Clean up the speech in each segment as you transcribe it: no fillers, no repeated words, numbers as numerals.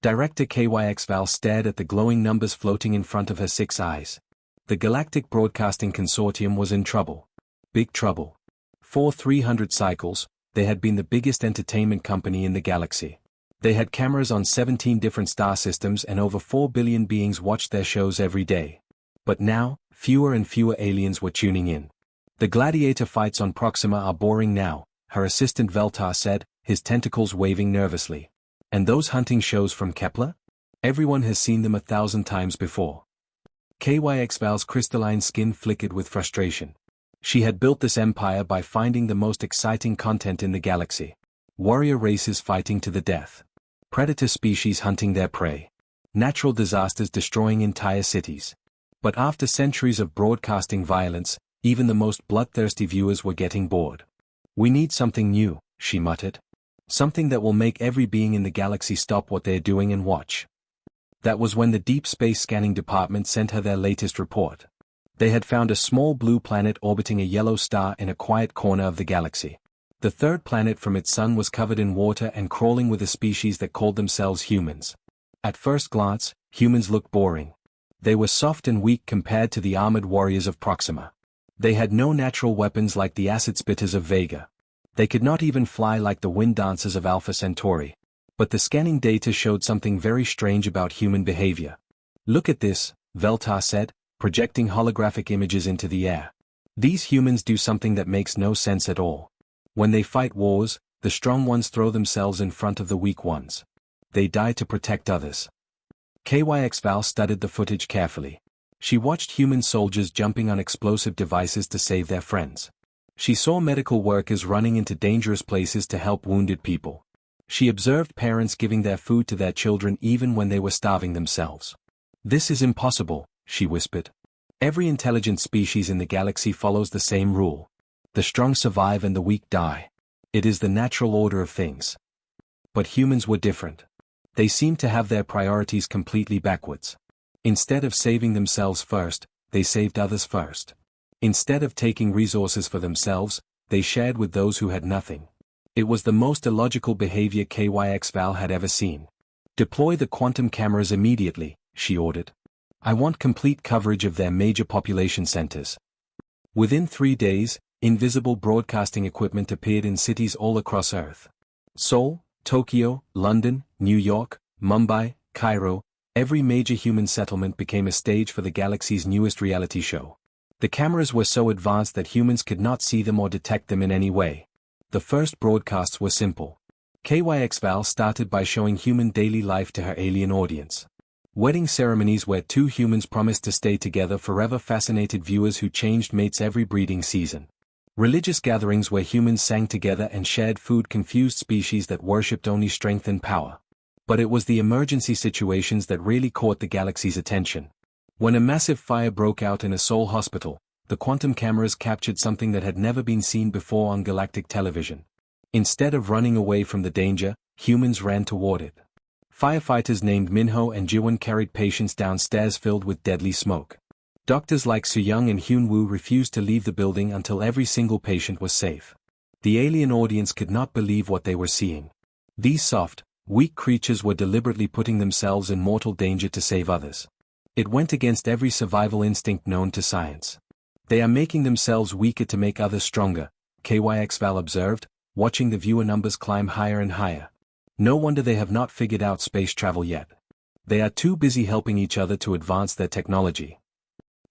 Director KYXVAL stared at the glowing numbers floating in front of her 6 eyes. The Galactic Broadcasting Consortium was in trouble. Big trouble. For 300 cycles, they had been the biggest entertainment company in the galaxy. They had cameras on 17 different star systems and over 4 billion beings watched their shows every day. But now, fewer and fewer aliens were tuning in. The gladiator fights on Proxima are boring now, her assistant Veltar said, his tentacles waving nervously. And those hunting shows from Kepler? Everyone has seen them 1,000 times before. KYXVAL's crystalline skin flickered with frustration. She had built this empire by finding the most exciting content in the galaxy. Warrior races fighting to the death. Predator species hunting their prey. Natural disasters destroying entire cities. But after centuries of broadcasting violence, even the most bloodthirsty viewers were getting bored. We need something new, she muttered. Something that will make every being in the galaxy stop what they're doing and watch. That was when the Deep Space Scanning Department sent her their latest report. They had found a small blue planet orbiting a yellow star in a quiet corner of the galaxy. The third planet from its sun was covered in water and crawling with a species that called themselves humans. At first glance, humans looked boring. They were soft and weak compared to the armored warriors of Proxima. They had no natural weapons like the acid spitters of Vega. They could not even fly like the wind dancers of Alpha Centauri. But the scanning data showed something very strange about human behavior. Look at this, Veltar said, projecting holographic images into the air. These humans do something that makes no sense at all. When they fight wars, the strong ones throw themselves in front of the weak ones. They die to protect others. KYXVAL studied the footage carefully. She watched human soldiers jumping on explosive devices to save their friends. She saw medical workers running into dangerous places to help wounded people. She observed parents giving their food to their children even when they were starving themselves. This is impossible, she whispered. Every intelligent species in the galaxy follows the same rule. The strong survive and the weak die. It is the natural order of things. But humans were different. They seemed to have their priorities completely backwards. Instead of saving themselves first, they saved others first. Instead of taking resources for themselves, they shared with those who had nothing. It was the most illogical behavior KYXVAL had ever seen. Deploy the quantum cameras immediately, she ordered. I want complete coverage of their major population centers. Within 3 days, invisible broadcasting equipment appeared in cities all across Earth. Seoul, Tokyo, London, New York, Mumbai, Cairo, every major human settlement became a stage for the galaxy's newest reality show. The cameras were so advanced that humans could not see them or detect them in any way. The first broadcasts were simple. KYXVAL started by showing human daily life to her alien audience. Wedding ceremonies where 2 humans promised to stay together forever fascinated viewers who changed mates every breeding season. Religious gatherings where humans sang together and shared food confused species that worshipped only strength and power. But it was the emergency situations that really caught the galaxy's attention. When a massive fire broke out in a Seoul hospital, the quantum cameras captured something that had never been seen before on galactic television. Instead of running away from the danger, humans ran toward it. Firefighters named Minho and Jiwon carried patients downstairs filled with deadly smoke. Doctors like Soo-young and Hyun-woo refused to leave the building until every single patient was safe. The alien audience could not believe what they were seeing. These soft, weak creatures were deliberately putting themselves in mortal danger to save others. It went against every survival instinct known to science. They are making themselves weaker to make others stronger, KYXVAL observed, watching the viewer numbers climb higher and higher. No wonder they have not figured out space travel yet. They are too busy helping each other to advance their technology.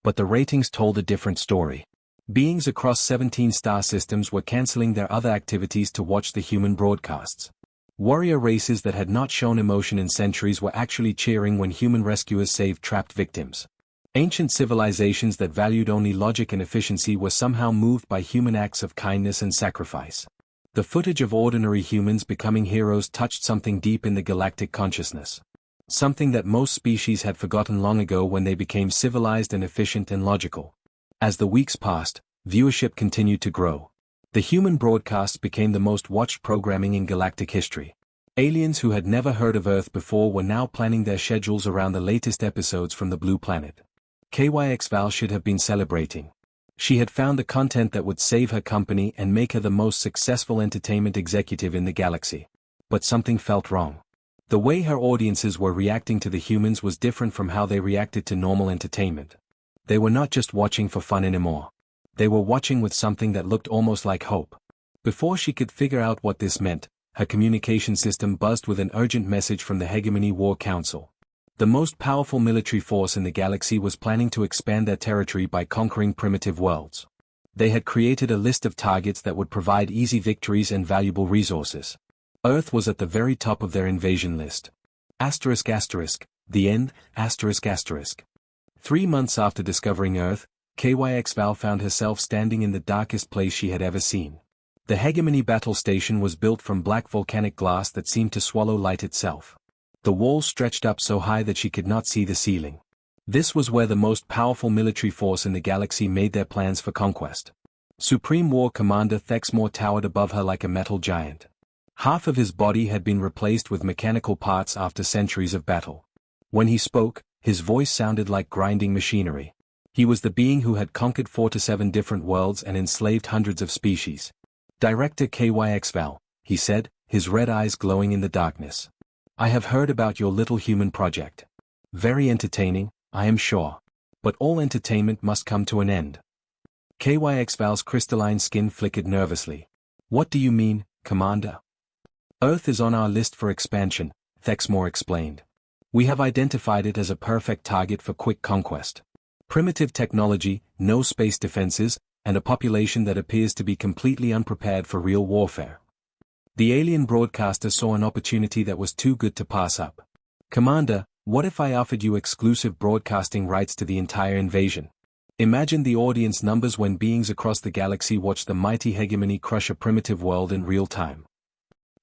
But the ratings told a different story. Beings across 17 star systems were canceling their other activities to watch the human broadcasts. Warrior races that had not shown emotion in centuries were actually cheering when human rescuers saved trapped victims. Ancient civilizations that valued only logic and efficiency were somehow moved by human acts of kindness and sacrifice. The footage of ordinary humans becoming heroes touched something deep in the galactic consciousness. Something that most species had forgotten long ago when they became civilized and efficient and logical. As the weeks passed, viewership continued to grow. The human broadcasts became the most watched programming in galactic history. Aliens who had never heard of Earth before were now planning their schedules around the latest episodes from the Blue Planet. KYXVAL should have been celebrating. She had found the content that would save her company and make her the most successful entertainment executive in the galaxy. But something felt wrong. The way her audiences were reacting to the humans was different from how they reacted to normal entertainment. They were not just watching for fun anymore. They were watching with something that looked almost like hope. Before she could figure out what this meant, her communication system buzzed with an urgent message from the HFY War Council. The most powerful military force in the galaxy was planning to expand their territory by conquering primitive worlds. They had created a list of targets that would provide easy victories and valuable resources. Earth was at the very top of their invasion list. The end, 3 months after discovering Earth, HFY found herself standing in the darkest place she had ever seen. The HFY battle station was built from black volcanic glass that seemed to swallow light itself. The walls stretched up so high that she could not see the ceiling. This was where the most powerful military force in the galaxy made their plans for conquest. Supreme War Commander Thexmore towered above her like a metal giant. Half of his body had been replaced with mechanical parts after centuries of battle. When he spoke, his voice sounded like grinding machinery. He was the being who had conquered 4 to 7 different worlds and enslaved hundreds of species. Director HFY, he said, his red eyes glowing in the darkness. I have heard about your little human project. Very entertaining, I am sure. But all entertainment must come to an end. HFY's crystalline skin flickered nervously. What do you mean, Commander? Earth is on our list for expansion, Thexmore explained. We have identified it as a perfect target for quick conquest. Primitive technology, no space defenses, and a population that appears to be completely unprepared for real warfare. The alien broadcaster saw an opportunity that was too good to pass up. Commander, what if I offered you exclusive broadcasting rights to the entire invasion? Imagine the audience numbers when beings across the galaxy watch the mighty HFY crush a primitive world in real time.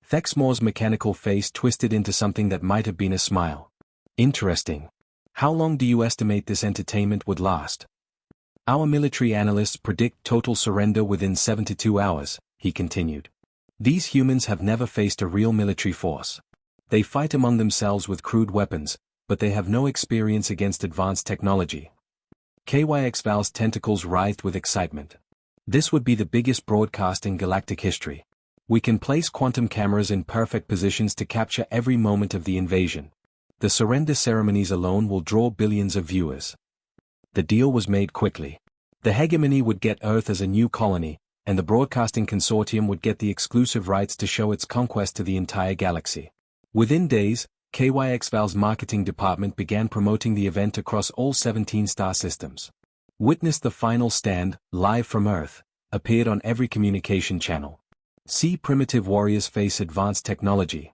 Thexmore's mechanical face twisted into something that might have been a smile. Interesting. How long do you estimate this entertainment would last? Our military analysts predict total surrender within 72 hours, he continued. These humans have never faced a real military force. They fight among themselves with crude weapons, but they have no experience against advanced technology. HFY's tentacles writhed with excitement. This would be the biggest broadcast in galactic history. We can place quantum cameras in perfect positions to capture every moment of the invasion. The surrender ceremonies alone will draw billions of viewers. The deal was made quickly. The HFY would get Earth as a new colony, and the broadcasting consortium would get the exclusive rights to show its conquest to the entire galaxy. Within days, HFY's marketing department began promoting the event across all 17 star systems. Witness the Final Stand, live from Earth, appeared on every communication channel. See primitive warriors face advanced technology.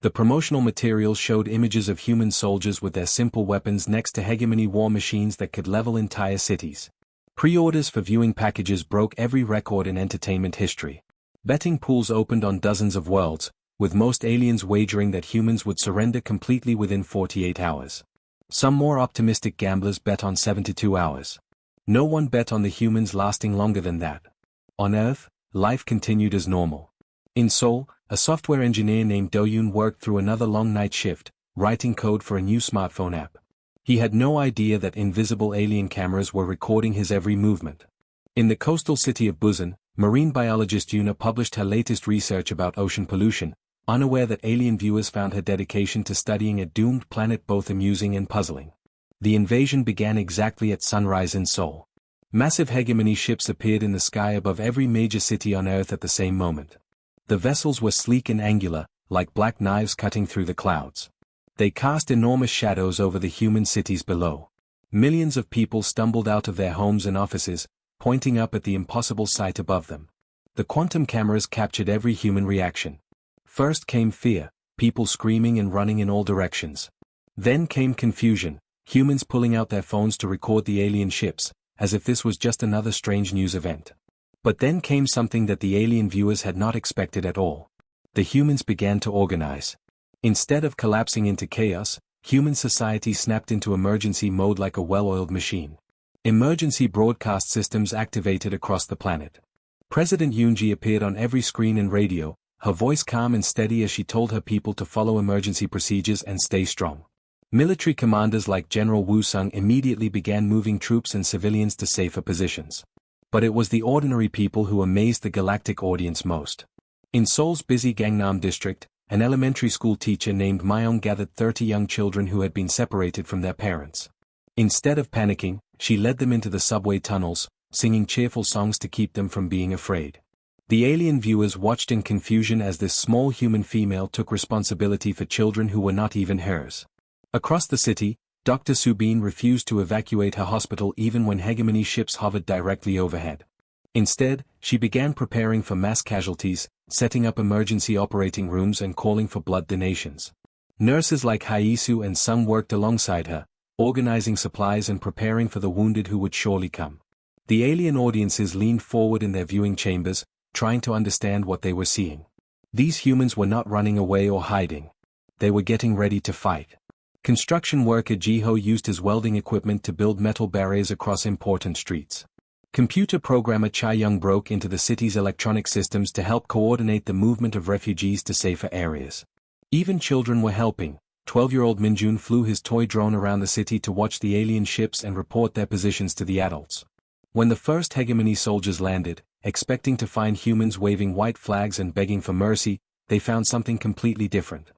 The promotional materials showed images of human soldiers with their simple weapons next to HFY war machines that could level entire cities. Pre-orders for viewing packages broke every record in entertainment history. Betting pools opened on dozens of worlds, with most aliens wagering that humans would surrender completely within 48 hours. Some more optimistic gamblers bet on 72 hours. No one bet on the humans lasting longer than that. On Earth, life continued as normal. In Seoul, a software engineer named Do-yoon worked through another long night shift, writing code for a new smartphone app. He had no idea that invisible alien cameras were recording his every movement. In the coastal city of Busan, marine biologist Yuna published her latest research about ocean pollution, unaware that alien viewers found her dedication to studying a doomed planet both amusing and puzzling. The invasion began exactly at sunrise in Seoul. Massive HFY ships appeared in the sky above every major city on Earth at the same moment. The vessels were sleek and angular, like black knives cutting through the clouds. They cast enormous shadows over the human cities below. Millions of people stumbled out of their homes and offices, pointing up at the impossible sight above them. The quantum cameras captured every human reaction. First came fear, people screaming and running in all directions. Then came confusion, humans pulling out their phones to record the alien ships, as if this was just another strange news event. But then came something that the alien viewers had not expected at all. The humans began to organize. Instead of collapsing into chaos, human society snapped into emergency mode like a well-oiled machine. Emergency broadcast systems activated across the planet. President Yoon-ji appeared on every screen and radio, her voice calm and steady as she told her people to follow emergency procedures and stay strong. Military commanders like General Woo-sung immediately began moving troops and civilians to safer positions. But it was the ordinary people who amazed the galactic audience most. In Seoul's busy Gangnam district, an elementary school teacher named Myung gathered 30 young children who had been separated from their parents. Instead of panicking, she led them into the subway tunnels, singing cheerful songs to keep them from being afraid. The alien viewers watched in confusion as this small human female took responsibility for children who were not even hers. Across the city, Dr. Subin refused to evacuate her hospital even when hegemony ships hovered directly overhead. Instead, she began preparing for mass casualties, setting up emergency operating rooms and calling for blood donations. Nurses like Haisu and Sung worked alongside her, organizing supplies and preparing for the wounded who would surely come. The alien audiences leaned forward in their viewing chambers, trying to understand what they were seeing. These humans were not running away or hiding. They were getting ready to fight. Construction worker Jiho used his welding equipment to build metal barriers across important streets. Computer programmer Cha Young broke into the city's electronic systems to help coordinate the movement of refugees to safer areas. Even children were helping. 12-year-old Minjun flew his toy drone around the city to watch the alien ships and report their positions to the adults. When the first hegemony soldiers landed, expecting to find humans waving white flags and begging for mercy, they found something completely different.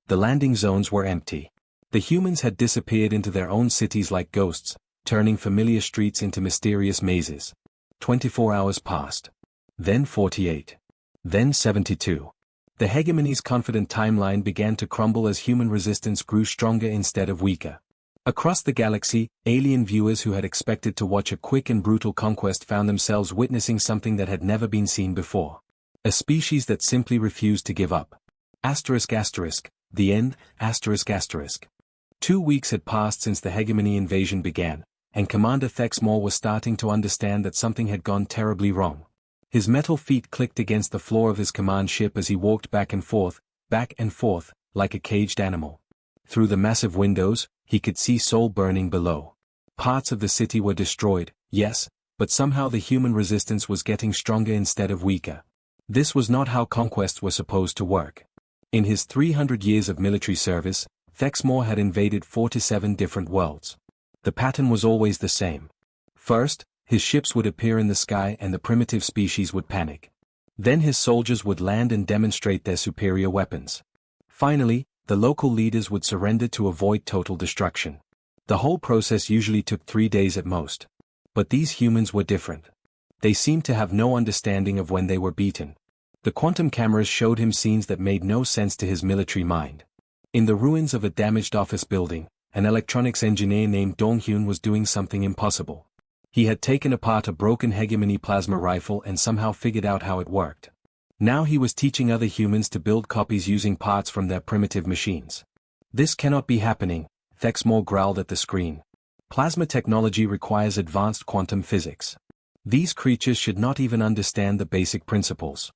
The landing zones were empty. The humans had disappeared into their own cities like ghosts, turning familiar streets into mysterious mazes. 24 hours passed. Then 48. Then 72. The hegemony's confident timeline began to crumble as human resistance grew stronger instead of weaker. Across the galaxy, alien viewers who had expected to watch a quick and brutal conquest found themselves witnessing something that had never been seen before. A species that simply refused to give up. The end, 2 weeks had passed since the hegemony invasion began, and Commander Thexmore was starting to understand that something had gone terribly wrong. His metal feet clicked against the floor of his command ship as he walked back and forth, like a caged animal. Through the massive windows, he could see Seoul burning below. Parts of the city were destroyed, yes, but somehow the human resistance was getting stronger instead of weaker. This was not how conquests were supposed to work. In his 300 years of military service, Thexmore had invaded 47 different worlds. The pattern was always the same. First, his ships would appear in the sky and the primitive species would panic. Then his soldiers would land and demonstrate their superior weapons. Finally, the local leaders would surrender to avoid total destruction. The whole process usually took 3 days at most. But these humans were different. They seemed to have no understanding of when they were beaten. The quantum cameras showed him scenes that made no sense to his military mind. In the ruins of a damaged office building, an electronics engineer named Donghyun was doing something impossible. He had taken apart a broken hegemony plasma rifle and somehow figured out how it worked. Now he was teaching other humans to build copies using parts from their primitive machines. This cannot be happening, Thexmore growled at the screen. Plasma technology requires advanced quantum physics. These creatures should not even understand the basic principles.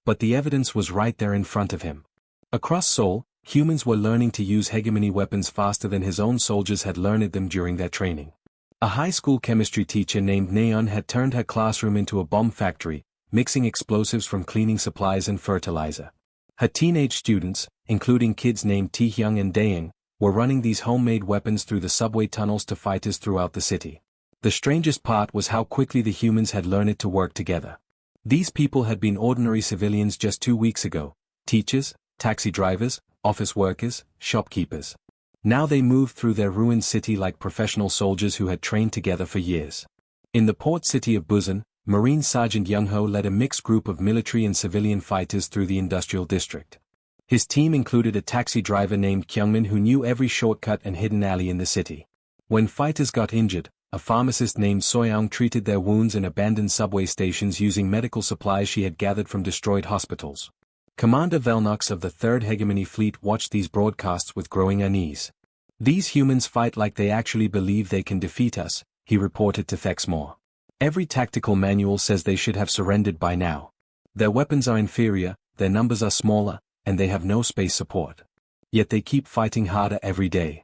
But the evidence was right there in front of him. Across Seoul, humans were learning to use hegemony weapons faster than his own soldiers had learned them during their training. A high school chemistry teacher named Naeun had turned her classroom into a bomb factory, mixing explosives from cleaning supplies and fertilizer. Her teenage students, including kids named Taehyung and Daeung, were running these homemade weapons through the subway tunnels to fighters throughout the city. The strangest part was how quickly the humans had learned it to work together. These people had been ordinary civilians just 2 weeks ago, teachers, taxi drivers, office workers, shopkeepers. Now they moved through their ruined city like professional soldiers who had trained together for years. In the port city of Busan, Marine Sergeant Young-ho led a mixed group of military and civilian fighters through the industrial district. His team included a taxi driver named Kyungmin who knew every shortcut and hidden alley in the city. When fighters got injured, a pharmacist named Soyoung treated their wounds in abandoned subway stations using medical supplies she had gathered from destroyed hospitals. Commander Velnox of the 3rd Hegemony Fleet watched these broadcasts with growing unease. "These humans fight like they actually believe they can defeat us," he reported to Thexmore. "Every tactical manual says they should have surrendered by now. Their weapons are inferior, their numbers are smaller, and they have no space support. Yet they keep fighting harder every day."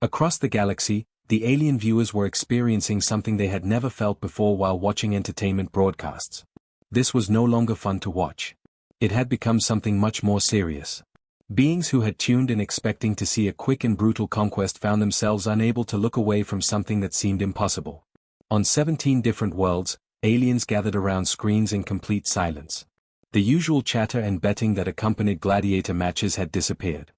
Across the galaxy, the alien viewers were experiencing something they had never felt before while watching entertainment broadcasts. This was no longer fun to watch. It had become something much more serious. Beings who had tuned in expecting to see a quick and brutal conquest found themselves unable to look away from something that seemed impossible. On 17 different worlds, aliens gathered around screens in complete silence. The usual chatter and betting that accompanied gladiator matches had disappeared.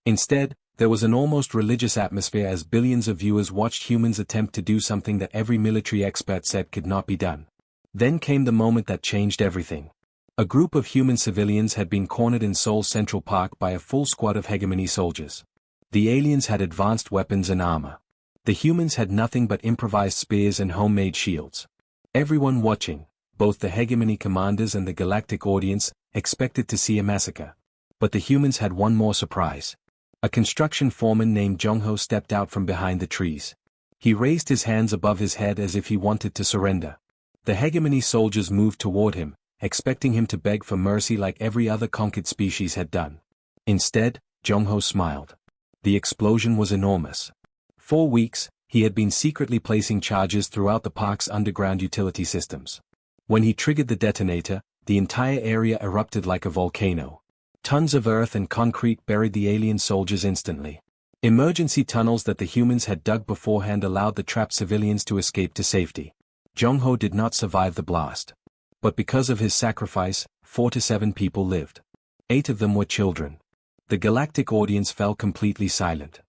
Instead, there was an almost religious atmosphere as billions of viewers watched humans attempt to do something that every military expert said could not be done. Then came the moment that changed everything. A group of human civilians had been cornered in Seoul's Central Park by a full squad of hegemony soldiers. The aliens had advanced weapons and armor. The humans had nothing but improvised spears and homemade shields. Everyone watching, both the hegemony commanders and the galactic audience, expected to see a massacre. But the humans had one more surprise. A construction foreman named Jong-ho stepped out from behind the trees. He raised his hands above his head as if he wanted to surrender. The hegemony soldiers moved toward him, expecting him to beg for mercy like every other conquered species had done. Instead, Jong-ho smiled. The explosion was enormous. For weeks, he had been secretly placing charges throughout the park's underground utility systems. When he triggered the detonator, the entire area erupted like a volcano. Tons of earth and concrete buried the alien soldiers instantly. Emergency tunnels that the humans had dug beforehand allowed the trapped civilians to escape to safety. Jong-ho did not survive the blast. But because of his sacrifice, 4 to 7 people lived. 8 of them were children. The galactic audience fell completely silent.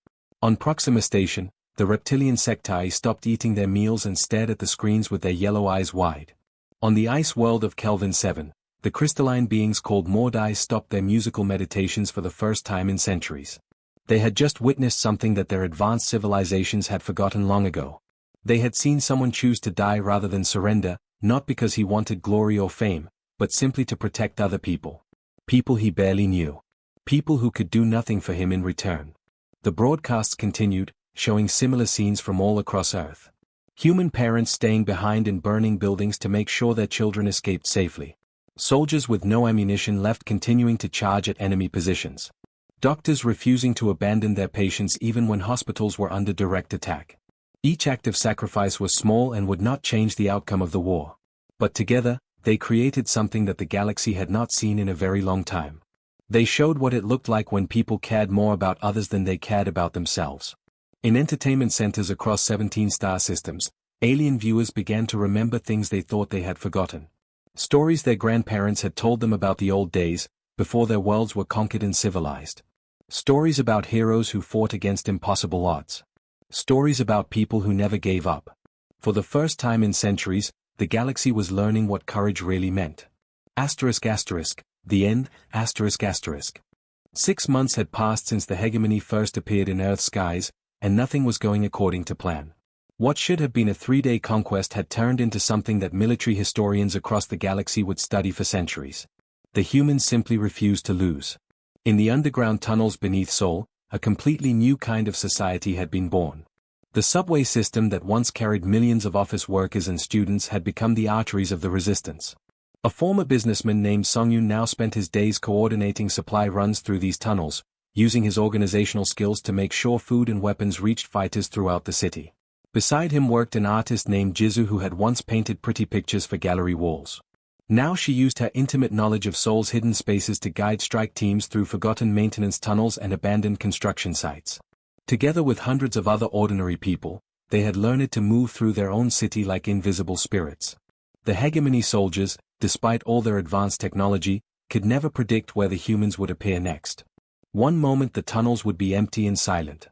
On Proxima Station, the reptilian sectae stopped eating their meals and stared at the screens with their yellow eyes wide. On the ice world of Kelvin 7, the crystalline beings called Mordai stopped their musical meditations for the first time in centuries. They had just witnessed something that their advanced civilizations had forgotten long ago. They had seen someone choose to die rather than surrender, not because he wanted glory or fame, but simply to protect other people. People he barely knew. People who could do nothing for him in return. The broadcasts continued, showing similar scenes from all across Earth. Human parents staying behind in burning buildings to make sure their children escaped safely. Soldiers with no ammunition left continuing to charge at enemy positions. Doctors refusing to abandon their patients even when hospitals were under direct attack. Each act of sacrifice was small and would not change the outcome of the war. But together, they created something that the galaxy had not seen in a very long time. They showed what it looked like when people cared more about others than they cared about themselves. In entertainment centers across 17 star systems, alien viewers began to remember things they thought they had forgotten. Stories their grandparents had told them about the old days, before their worlds were conquered and civilized. Stories about heroes who fought against impossible odds. Stories about people who never gave up. For the first time in centuries, the galaxy was learning what courage really meant. The end, 6 months had passed since the hegemony first appeared in Earth's skies, and nothing was going according to plan. What should have been a 3-day conquest had turned into something that military historians across the galaxy would study for centuries. The humans simply refused to lose. In the underground tunnels beneath Seoul, a completely new kind of society had been born. The subway system that once carried millions of office workers and students had become the arteries of the resistance. A former businessman named Song-yoon now spent his days coordinating supply runs through these tunnels, using his organizational skills to make sure food and weapons reached fighters throughout the city. Beside him worked an artist named Jizu who had once painted pretty pictures for gallery walls. Now she used her intimate knowledge of Seoul's hidden spaces to guide strike teams through forgotten maintenance tunnels and abandoned construction sites. Together with hundreds of other ordinary people, they had learned to move through their own city like invisible spirits. The hegemony soldiers, despite all their advanced technology, could never predict where the humans would appear next. One moment the tunnels would be empty and silent.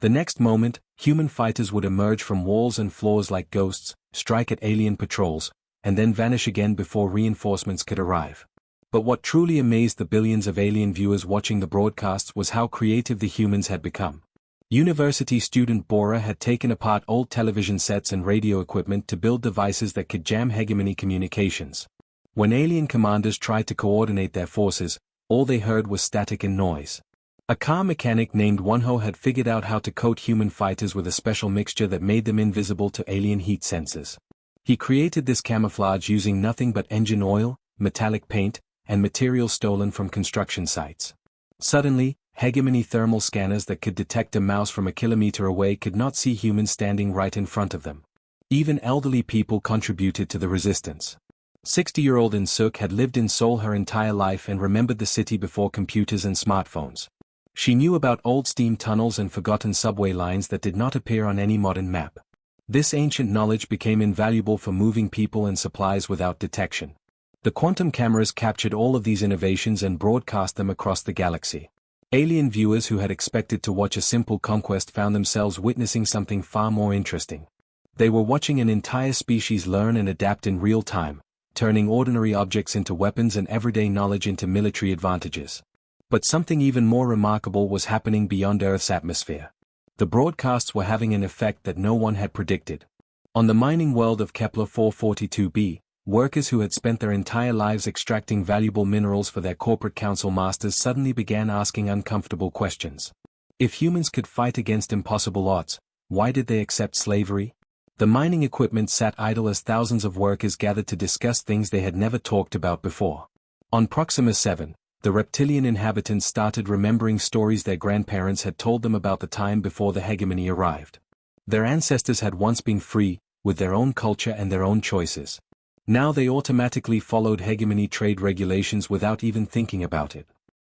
The next moment, human fighters would emerge from walls and floors like ghosts, strike at alien patrols, and then vanish again before reinforcements could arrive. But what truly amazed the billions of alien viewers watching the broadcasts was how creative the humans had become. University student Bora had taken apart old television sets and radio equipment to build devices that could jam hegemony communications. When alien commanders tried to coordinate their forces, all they heard was static and noise. A car mechanic named Wonho had figured out how to coat human fighters with a special mixture that made them invisible to alien heat sensors. He created this camouflage using nothing but engine oil, metallic paint, and material stolen from construction sites. Suddenly, hegemony thermal scanners that could detect a mouse from a kilometer away could not see humans standing right in front of them. Even elderly people contributed to the resistance. 60-year-old In Suk had lived in Seoul her entire life and remembered the city before computers and smartphones. She knew about old steam tunnels and forgotten subway lines that did not appear on any modern map. This ancient knowledge became invaluable for moving people and supplies without detection. The quantum cameras captured all of these innovations and broadcast them across the galaxy. Alien viewers who had expected to watch a simple conquest found themselves witnessing something far more interesting. They were watching an entire species learn and adapt in real time, turning ordinary objects into weapons and everyday knowledge into military advantages. But something even more remarkable was happening beyond Earth's atmosphere. The broadcasts were having an effect that no one had predicted. On the mining world of Kepler 442b, workers who had spent their entire lives extracting valuable minerals for their corporate council masters suddenly began asking uncomfortable questions. If humans could fight against impossible odds, why did they accept slavery? The mining equipment sat idle as thousands of workers gathered to discuss things they had never talked about before. On Proxima 7, the reptilian inhabitants started remembering stories their grandparents had told them about the time before the hegemony arrived. Their ancestors had once been free, with their own culture and their own choices. Now they automatically followed hegemony trade regulations without even thinking about it.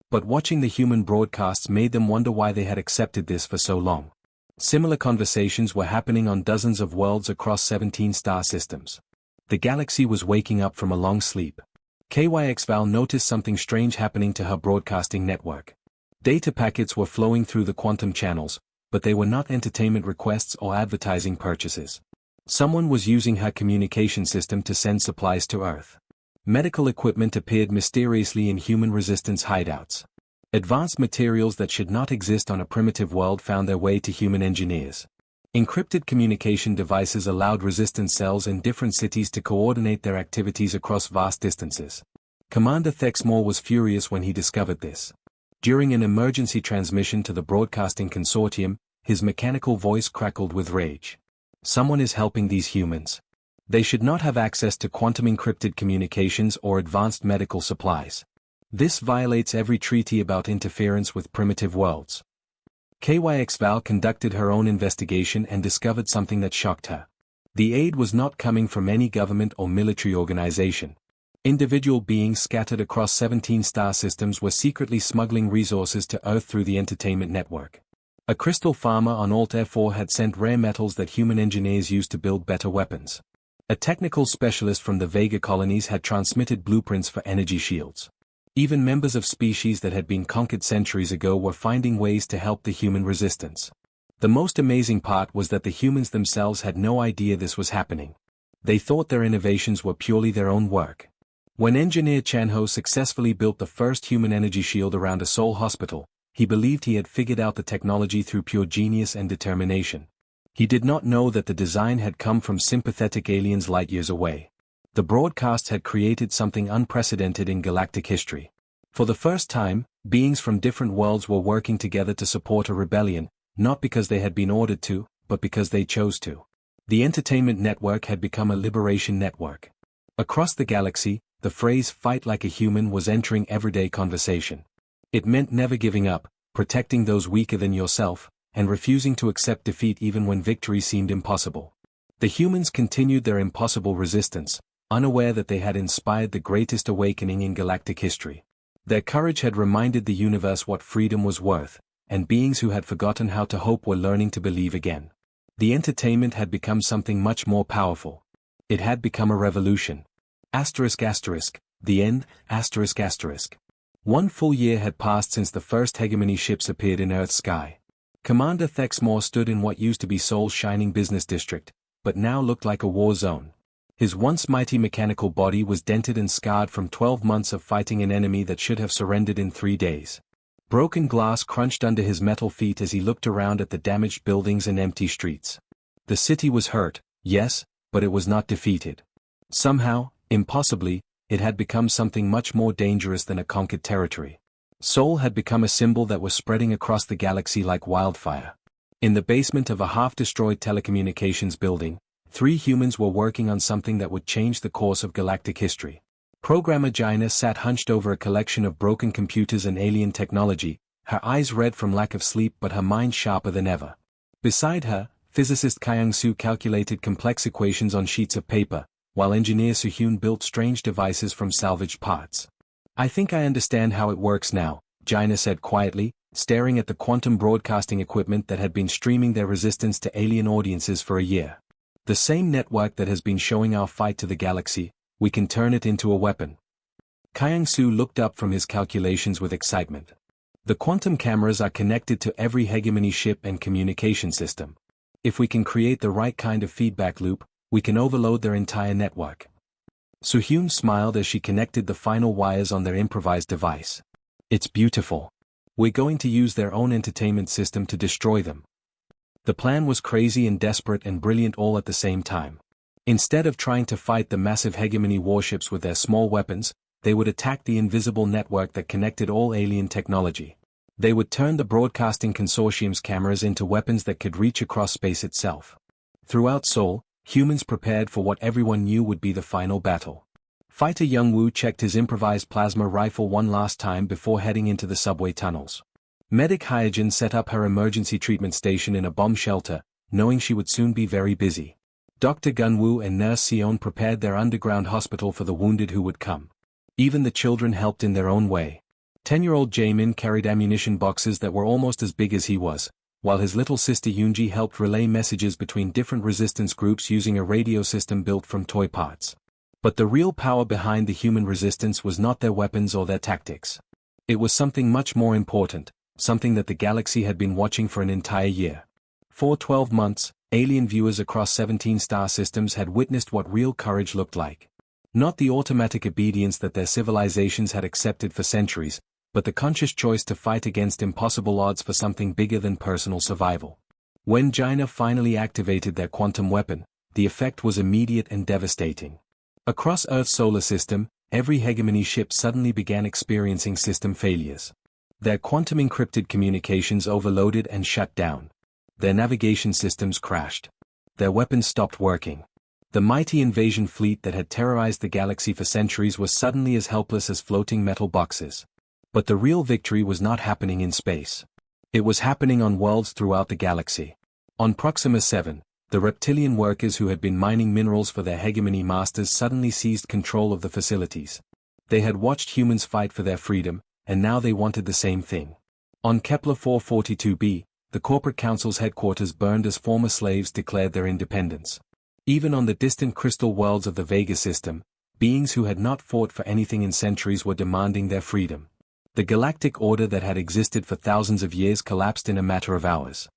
But watching the human broadcasts made them wonder why they had accepted this for so long. Similar conversations were happening on dozens of worlds across 17 star systems. The galaxy was waking up from a long sleep. HFY noticed something strange happening to her broadcasting network. Data packets were flowing through the quantum channels, but they were not entertainment requests or advertising purchases. Someone was using her communication system to send supplies to Earth. Medical equipment appeared mysteriously in human resistance hideouts. Advanced materials that should not exist on a primitive world found their way to human engineers. Encrypted communication devices allowed resistance cells in different cities to coordinate their activities across vast distances. Commander Thexmore was furious when he discovered this. During an emergency transmission to the broadcasting consortium, his mechanical voice crackled with rage. Someone is helping these humans. They should not have access to quantum encrypted communications or advanced medical supplies. This violates every treaty about interference with primitive worlds. HFY conducted her own investigation and discovered something that shocked her. The aid was not coming from any government or military organization. Individual beings scattered across 17 star systems were secretly smuggling resources to Earth through the entertainment network. A crystal farmer on Altair 4 had sent rare metals that human engineers used to build better weapons. A technical specialist from the Vega colonies had transmitted blueprints for energy shields. Even members of species that had been conquered centuries ago were finding ways to help the human resistance. The most amazing part was that the humans themselves had no idea this was happening. They thought their innovations were purely their own work. When engineer Chanho successfully built the first human energy shield around a soul hospital, he believed he had figured out the technology through pure genius and determination. He did not know that the design had come from sympathetic aliens light years away. The broadcasts had created something unprecedented in galactic history. For the first time, beings from different worlds were working together to support a rebellion, not because they had been ordered to, but because they chose to. The entertainment network had become a liberation network. Across the galaxy, the phrase "fight like a human" was entering everyday conversation. It meant never giving up, protecting those weaker than yourself, and refusing to accept defeat even when victory seemed impossible. The humans continued their impossible resistance, unaware that they had inspired the greatest awakening in galactic history. Their courage had reminded the universe what freedom was worth, and beings who had forgotten how to hope were learning to believe again. The entertainment had become something much more powerful. It had become a revolution. The end. 1 full year had passed since the first hegemony ships appeared in Earth's sky. Commander Thexmore stood in what used to be Sol's shining business district, but now looked like a war zone. His once mighty mechanical body was dented and scarred from 12 months of fighting an enemy that should have surrendered in 3 days. Broken glass crunched under his metal feet as he looked around at the damaged buildings and empty streets. The city was hurt, yes, but it was not defeated. Somehow, impossibly, it had become something much more dangerous than a conquered territory. Sol had become a symbol that was spreading across the galaxy like wildfire. In the basement of a half-destroyed telecommunications building, 3 humans were working on something that would change the course of galactic history. Programmer Jaina sat hunched over a collection of broken computers and alien technology, her eyes red from lack of sleep but her mind sharper than ever. Beside her, physicist Kyung-soo calculated complex equations on sheets of paper, while engineer Soo-hyun built strange devices from salvaged parts. "I think I understand how it works now," Jaina said quietly, staring at the quantum broadcasting equipment that had been streaming their resistance to alien audiences for a year. "The same network that has been showing our fight to the galaxy, we can turn it into a weapon." Kyung-soo looked up from his calculations with excitement. The quantum cameras are connected to every hegemony ship and communication system. If we can create the right kind of feedback loop, we can overload their entire network. Soo-hyun smiled as she connected the final wires on their improvised device. It's beautiful. We're going to use their own entertainment system to destroy them. The plan was crazy and desperate and brilliant all at the same time. Instead of trying to fight the massive hegemony warships with their small weapons, they would attack the invisible network that connected all alien technology. They would turn the broadcasting consortium's cameras into weapons that could reach across space itself. Throughout Seoul, humans prepared for what everyone knew would be the final battle. Fighter Young-woo checked his improvised plasma rifle one last time before heading into the subway tunnels. Medic Hyojin set up her emergency treatment station in a bomb shelter, knowing she would soon be very busy. Dr. Gun-woo and Nurse Seon prepared their underground hospital for the wounded who would come. Even the children helped in their own way. 10-year-old Jaemin carried ammunition boxes that were almost as big as he was, while his little sister Yoonji helped relay messages between different resistance groups using a radio system built from toy parts. But the real power behind the human resistance was not their weapons or their tactics. It was something much more important, something that the galaxy had been watching for an entire year. For 12 months, alien viewers across 17 star systems had witnessed what real courage looked like. Not the automatic obedience that their civilizations had accepted for centuries, but the conscious choice to fight against impossible odds for something bigger than personal survival. When China finally activated their quantum weapon, the effect was immediate and devastating. Across Earth's solar system, every hegemony ship suddenly began experiencing system failures. Their quantum-encrypted communications overloaded and shut down. Their navigation systems crashed. Their weapons stopped working. The mighty invasion fleet that had terrorized the galaxy for centuries was suddenly as helpless as floating metal boxes. But the real victory was not happening in space. It was happening on worlds throughout the galaxy. On Proxima 7, the reptilian workers who had been mining minerals for their hegemony masters suddenly seized control of the facilities. They had watched humans fight for their freedom, and now they wanted the same thing. On Kepler 442b, the corporate council's headquarters burned as former slaves declared their independence. Even on the distant crystal worlds of the Vega system, beings who had not fought for anything in centuries were demanding their freedom. The galactic order that had existed for thousands of years collapsed in a matter of hours.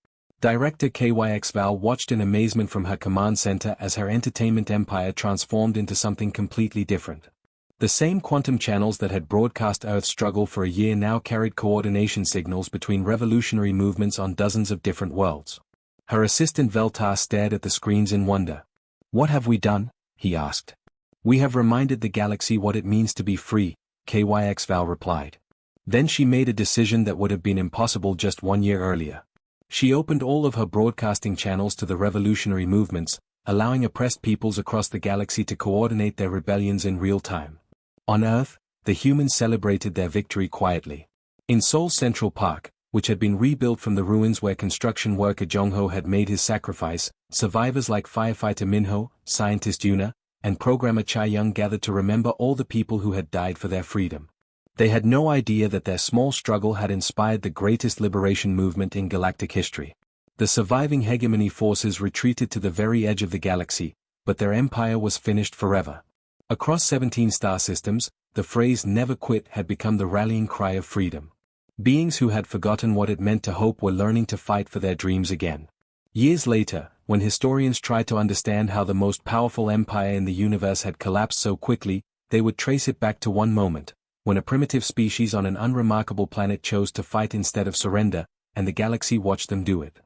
Director KYXVAL watched in amazement from her command center as her entertainment empire transformed into something completely different. The same quantum channels that had broadcast Earth's struggle for a year now carried coordination signals between revolutionary movements on dozens of different worlds. Her assistant Veltar stared at the screens in wonder. "What have we done?" he asked. "We have reminded the galaxy what it means to be free," KYXVAL replied. Then she made a decision that would have been impossible just 1 year earlier. She opened all of her broadcasting channels to the revolutionary movements, allowing oppressed peoples across the galaxy to coordinate their rebellions in real time. On Earth, the humans celebrated their victory quietly. In Seoul's Central Park, which had been rebuilt from the ruins where construction worker Jong-ho had made his sacrifice, survivors like firefighter Min-ho, scientist Yuna, and programmer Cha-young gathered to remember all the people who had died for their freedom. They had no idea that their small struggle had inspired the greatest liberation movement in galactic history. The surviving hegemony forces retreated to the very edge of the galaxy, but their empire was finished forever. Across 17 star systems, the phrase "never quit" had become the rallying cry of freedom. Beings who had forgotten what it meant to hope were learning to fight for their dreams again. Years later, when historians tried to understand how the most powerful empire in the universe had collapsed so quickly, they would trace it back to one moment, when a primitive species on an unremarkable planet chose to fight instead of surrender, and the galaxy watched them do it.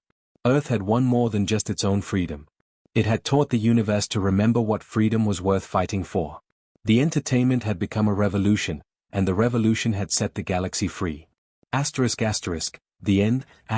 Earth had won more than just its own freedom. It had taught the universe to remember what freedom was worth fighting for. The entertainment had become a revolution, and the revolution had set the galaxy free. ***, the end, ***.